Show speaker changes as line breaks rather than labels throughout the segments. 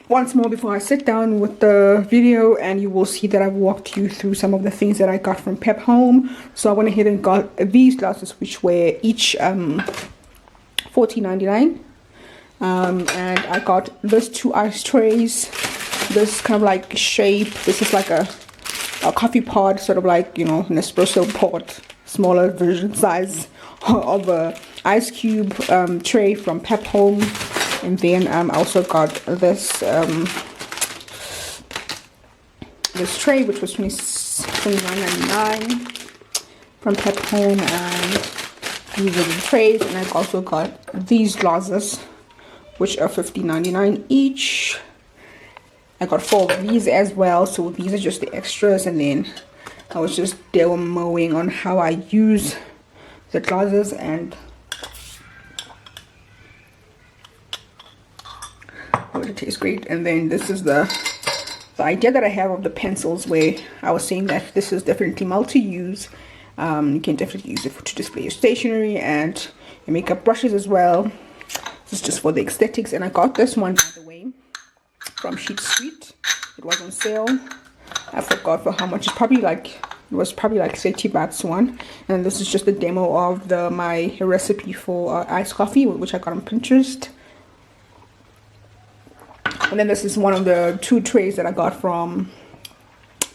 once more before I sit down with the video, and you will see that I've walked you through some of the things that I got from PEPHOME. So I went ahead and got these glasses, which were each $14.99. And I got these 2 ice trays. This kind of like shape. This is like a coffee pod, sort of like, you know, an espresso pot, smaller version size of a ice cube tray from PEPHOME. And then I also got this this tray, which was $29.99 from PEPHOME, and these are the trays. And I also got these glasses, which are $50.99 each. I got 4 of these as well, so these are just the extras. And then I was just demoing on how I use the glasses, and it tastes great. And then this is the idea that I have of the pencils, where I was saying that this is definitely multi-use. You can definitely use it to display your stationery and your makeup brushes as well. This is just for the aesthetics. And I got this one, by the way, from Sheet Street. It was on sale. I forgot for how much. It was probably like 30 bucks one. And this is just a demo of my recipe for iced coffee, which I got on Pinterest. And then this is one of the 2 trays that I got from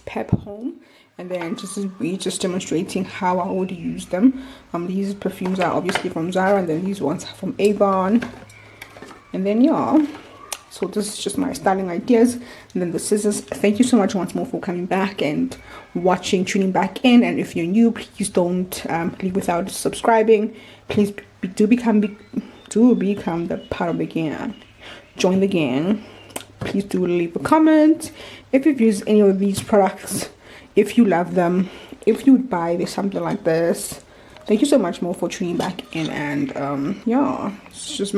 PEPHOME. And then this is me just demonstrating how I would use them. These perfumes are obviously from Zara, and then these ones are from Avon. And then yeah, so this is just my styling ideas. And then the scissors. Thank you so much once more for coming back and watching, tuning back in. And if you're new, please don't leave without subscribing. Please do become the part of the gang. Join the gang. Please do leave a comment if you've used any of these products, if you love them, if you would buy something like this. Thank you so much more for tuning back in. And yeah, it's just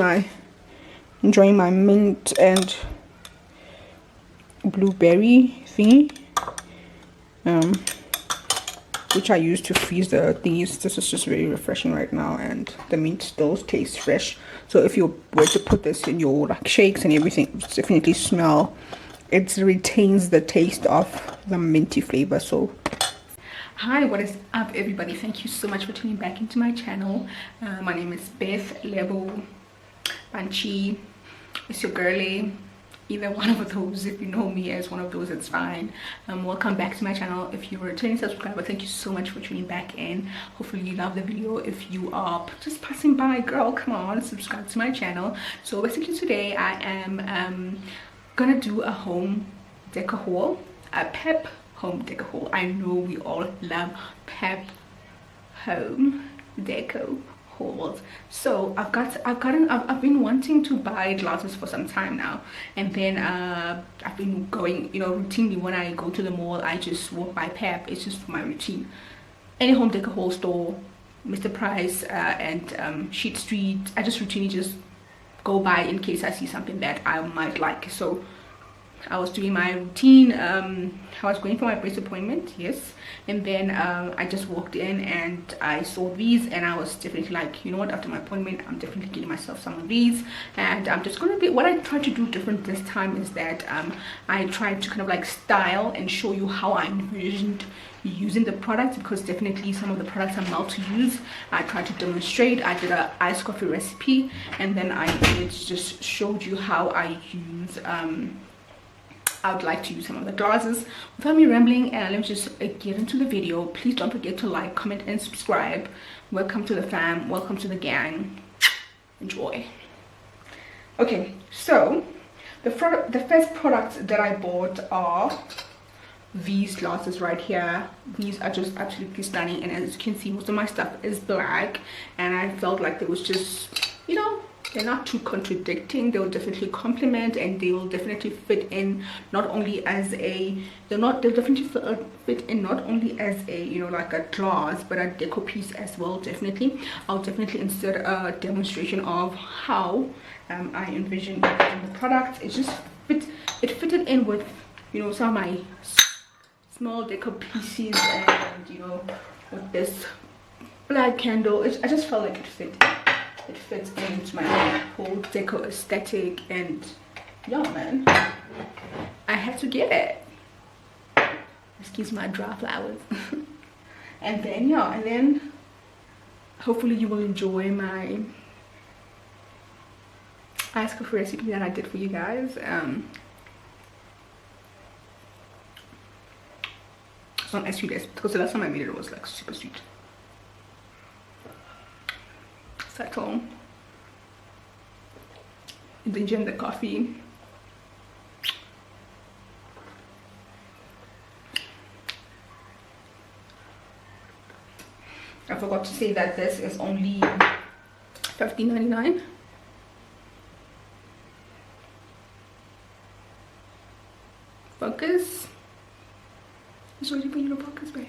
enjoying my mint and blueberry thingy, which I use to freeze the things. This is just very refreshing right now, and the mint still tastes fresh. So if you were to put this in your like shakes and everything, it's definitely smell. It retains the taste of the minty flavor. So hi, what is up everybody? Thank you so much for tuning back into my channel. My name is Beth Lebo Banchi. It's your girlie. Either one of those. If you know me as one of those, it's fine. Welcome back to my channel. If you're a returning subscriber, thank you so much for tuning back in. Hopefully you love the video. If you are just passing by, girl, come on, subscribe to my channel. So basically today I am gonna do a home decor haul, a pep home decor haul. I know we all love pep home decor hauls. So I've been wanting to buy glasses for some time now, and then I've been going, you know, routinely when I go to the mall, I just walk by PEP. It's just for my routine. Any home decor haul store, Mr. Price and Sheet Street, I just routinely just go by in case I see something that I might like. So I was doing my routine. I was going for my brace appointment, yes, and then I just walked in and I saw these, and I was definitely like, you know what, after my appointment I'm definitely getting myself some of these. And I'm just gonna be, what I tried to do different this time is that I tried to kind of like style and show you how I envisioned using the products, because definitely some of the products are multi-use. I tried to demonstrate. I did a iced coffee recipe, and then I just showed you how I use I would like to use some of the glasses. Without me rambling, let me just get into the video. Please don't forget to like, comment and subscribe. Welcome to the fam, welcome to the gang. Enjoy. Okay, so the first products that I bought are these glasses right here. These are just absolutely stunning, and as you can see, most of my stuff is black, and I felt like there was just, you know, they're not too contradicting. They will definitely complement, and they will definitely fit in not only as a, they'll definitely fit in not only as a, you know, like a glass, but a deco piece as well. Definitely I'll definitely insert a demonstration of how I envision the product. It just fitted in with, you know, some of my small deco pieces, and you know, with this black candle, I just felt like it fits into my whole deco aesthetic. And Yeah, man, I had to get it. Excuse my dry flowers. And then yeah, and then hopefully you will enjoy my icecoffe recipe that I did for you guys. It's not as sweet as, because the last time I made it was like super sweet. Subtle. Ginger and the coffee. I forgot to say that this is only $15.99. Focus. It's waiting for you to focus, babe.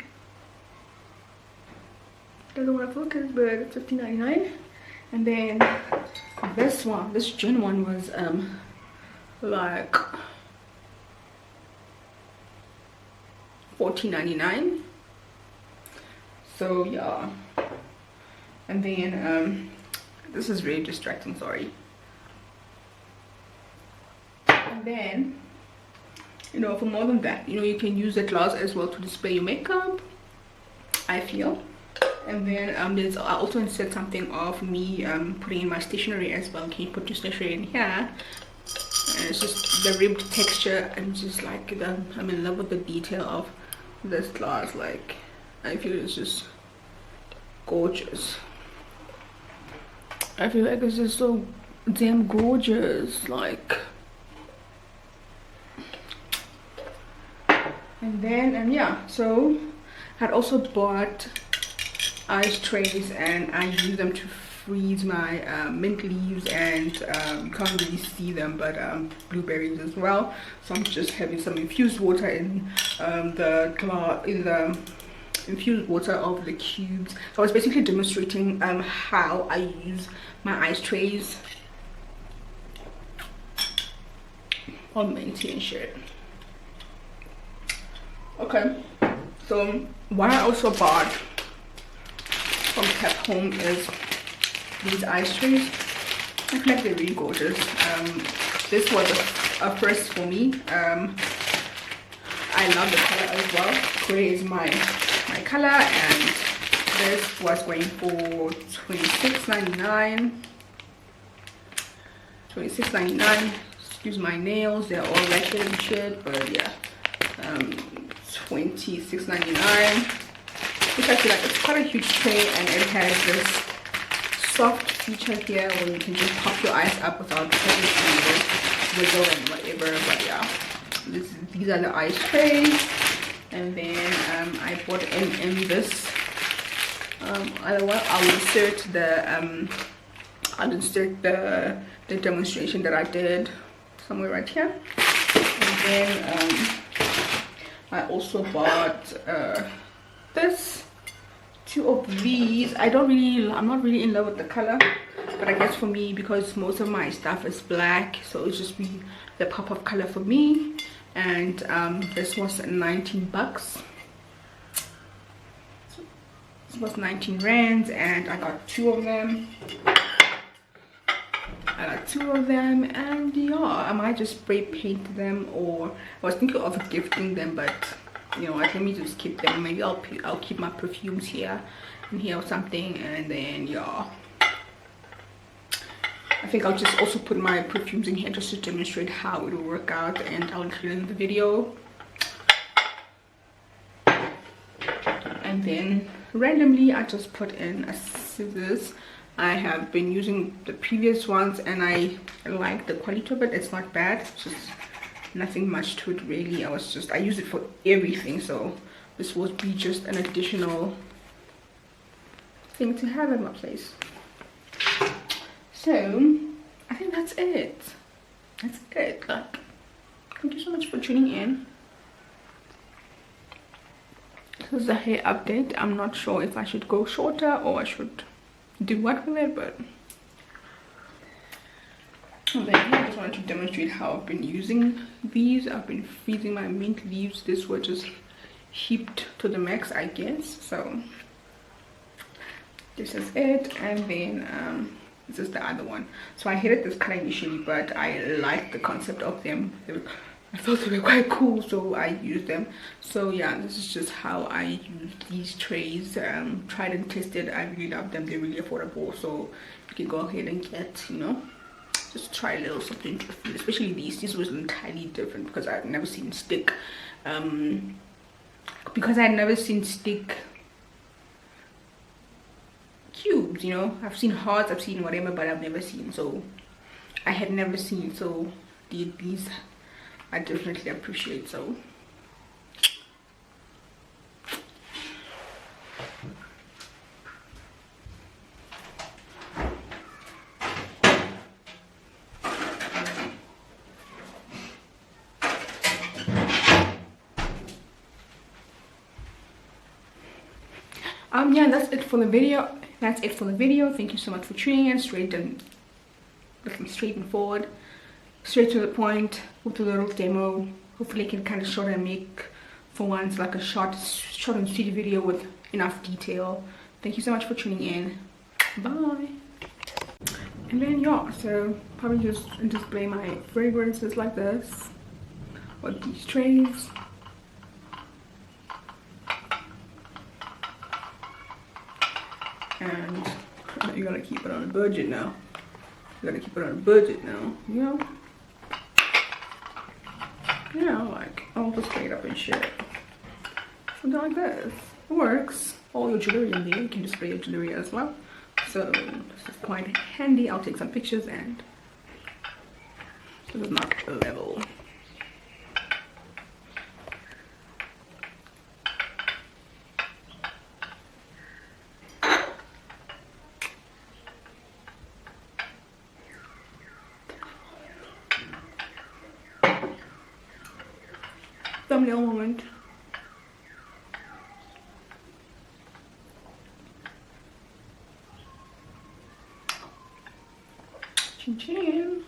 Doesn't want to focus, but it's $15.99. And then this one, this gin one was like $14.99. So yeah. And then this is really distracting, sorry. And then, you know, for more than that, you know, you can use the glass as well to display your makeup, I feel. And then I also insert something of me putting in my stationery as well. Can you put your stationery in here? And it's just the ribbed texture, and just like I'm in love with the detail of this glass. Like, I feel it's just gorgeous. I feel like it's just so damn gorgeous. Like, and then yeah, so I had also bought ice trays, and I use them to freeze my mint leaves, and you can't really see them, but blueberries as well. So I'm just having some infused water in the infused water of the cubes. So I was basically demonstrating how I use my ice trays on minty and shit. Okay, so what I also bought from PEPHOME is these ice trays. I feel like they're really gorgeous. This was a first for me. I love the color as well. Gray is my color, and this was going for $26.99. $26.99. Excuse my nails, they're all ragged and shit, but yeah. $26.99. which I feel like it's quite a huge tray, and it has this soft feature here where you can just pop your ice up without having to wiggle and whatever. But yeah, these are the ice trays. And then I bought in this other one. I'll insert the demonstration that I did somewhere right here. And then I also bought two of these. I'm not really in love with the color, but I guess for me, because most of my stuff is black, so it's just be the pop of color for me. And this was 19 bucks. This was 19 rands, and I got two of them. And yeah, I might just spray paint them, or I was thinking of gifting them, but you know what, let me just keep them. Maybe I'll keep my perfumes here and here or something. And then yeah, I think I'll just also put my perfumes in here just to demonstrate how it will work out, and I'll include it in the video. And then randomly I just put in a scissors. I have been using the previous ones and I like the quality of it. It's not bad, it's just nothing much to it really. I use it for everything, so this would be just an additional thing to have in my place. So I think that's it. Like, thank you so much for tuning in. This is a hair update. I'm not sure if I should go shorter or I should do what with it, but I just wanted to demonstrate how I've been using these. I've been freezing my mint leaves. This was just heaped to the max, I guess. So this is it. And then This is the other one. So I hated this color initially, but I liked the concept of them. I thought they were quite cool, so I used them. So yeah, this is just how I use these trays. Tried and tested. I really love them. They're really affordable, so you can go ahead and get, you know, just try a little something different. Especially these was entirely different because I've never seen stick. Because I'd never seen stick cubes, you know. I've seen hearts, I've seen whatever, but I've never seen. So I had never seen. So these I definitely appreciate. So yeah, that's it for the video. Thank you so much for tuning in. Straight and forward, straight to the point with a little demo. Hopefully I can kind of short and make for once like a short and sweet video with enough detail. Thank you so much for tuning in. Bye. And then yeah, so probably just display my fragrances like this with these trays. And you gotta keep it on a budget now. You know? You know, like I'll just straight up and shit. Something like this. It works. All your jewelry in there. You can display your jewelry as well. So this is quite handy. I'll take some pictures, and this is not level. Thumbnail moment. Chin chin.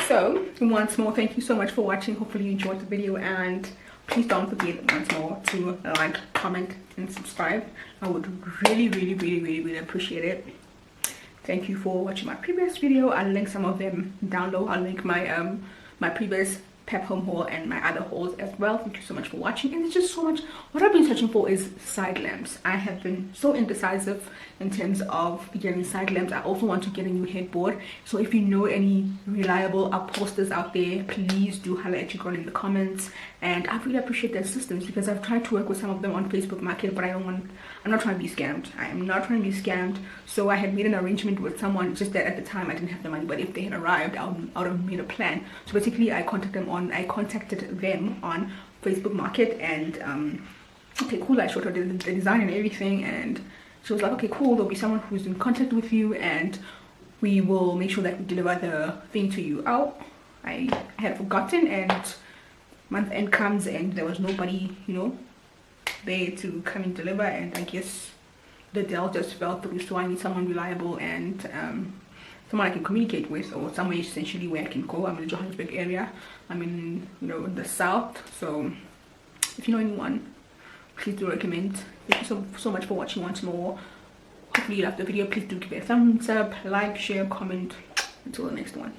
So once more, thank you so much for watching. Hopefully you enjoyed the video, and please don't forget once more to like, comment, and subscribe. I would really appreciate it. Thank you for watching my previous video. I'll link some of them down low. I'll link my my previous PEPHOME haul and my other hauls as well. Thank you so much for watching. And it's just so much. What I've been searching for is side lamps. I have been so indecisive in terms of getting side lamps. I also want to get a new headboard. So if you know any reliable upholsters out there, please do holler at your girl in the comments. And I really appreciate their assistance, because I've tried to work with some of them on Facebook Market, but I'm not trying to be scammed. I am not trying to be scammed. So I had made an arrangement with someone, just that at the time I didn't have the money, but if they had arrived, I would have made a plan. So basically I contacted them on Facebook Market, and okay, cool, I showed her the design and everything, and she was like, okay, cool, there'll be someone who's in contact with you, and we will make sure that we deliver the thing to you out. I had forgotten, and month end comes and there was nobody, you know, there to come and deliver, and I guess the deal just fell through. So I need someone reliable and someone I can communicate with, or somewhere essentially where I can go. I'm in the Johannesburg area. I'm in, you know, the south. So if you know anyone, please do recommend. Thank you so much for watching once more. Hopefully you loved the video. Please do give it a thumbs up, like, share, comment. Until the next one.